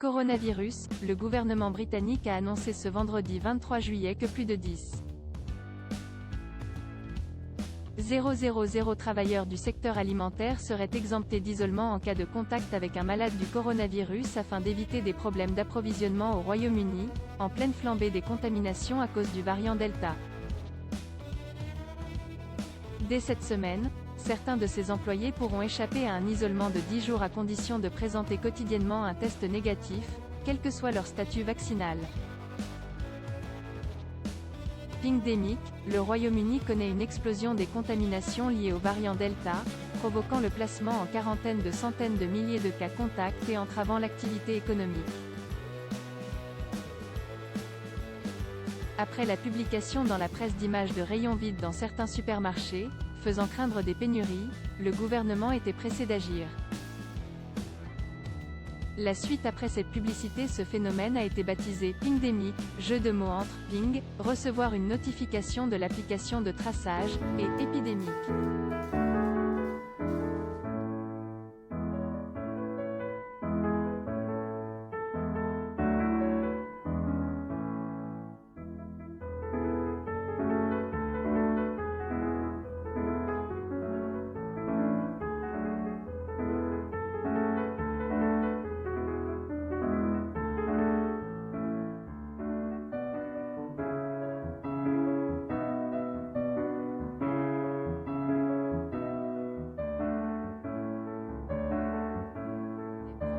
Coronavirus, le gouvernement britannique a annoncé ce vendredi 23 juillet que plus de 10,000 travailleurs du secteur alimentaire seraient exemptés d'isolement en cas de contact avec un malade du coronavirus afin d'éviter des problèmes d'approvisionnement au Royaume-Uni, en pleine flambée des contaminations à cause du variant Delta. Dès cette semaine, certains de ces employés pourront échapper à un isolement de 10 jours à condition de présenter quotidiennement un test négatif, quel que soit leur statut vaccinal. Pingdémique, le Royaume-Uni connaît une explosion des contaminations liées au variant Delta, provoquant le placement en quarantaine de centaines de milliers de cas contacts et entravant l'activité économique. Après la publication dans la presse d'images de rayons vides dans certains supermarchés, faisant craindre des pénuries, le gouvernement était pressé d'agir. La suite après cette publicité, ce phénomène a été baptisé Pingdémique, jeu de mots entre ping, recevoir une notification de l'application de traçage, et épidémique.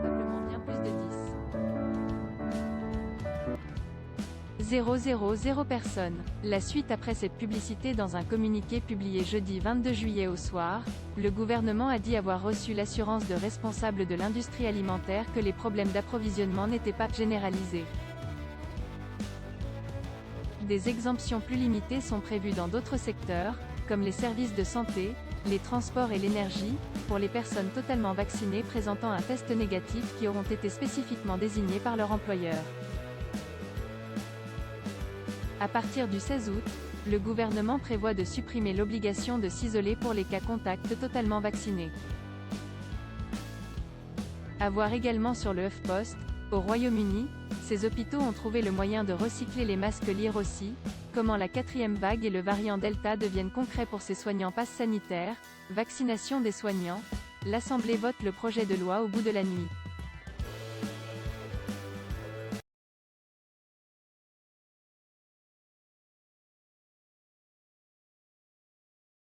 Probablement bien plus de 10,000 personnes. La suite après cette publicité. Dans un communiqué publié jeudi 22 juillet au soir, le gouvernement a dit avoir reçu l'assurance de responsables de l'industrie alimentaire que les problèmes d'approvisionnement n'étaient pas généralisés. Des exemptions plus limitées sont prévues dans d'autres secteurs, comme les services de santé, les transports et l'énergie, pour les personnes totalement vaccinées présentant un test négatif qui auront été spécifiquement désignés par leur employeur. À partir du 16 août, le gouvernement prévoit de supprimer l'obligation de s'isoler pour les cas contacts totalement vaccinés. À voir également sur le HuffPost, au Royaume-Uni, ces hôpitaux ont trouvé le moyen de recycler les masques. Lire aussi, comment la 4e vague et le variant Delta deviennent concrets pour ces soignants. Pass sanitaire, vaccination des soignants, l'Assemblée vote le projet de loi au bout de la nuit.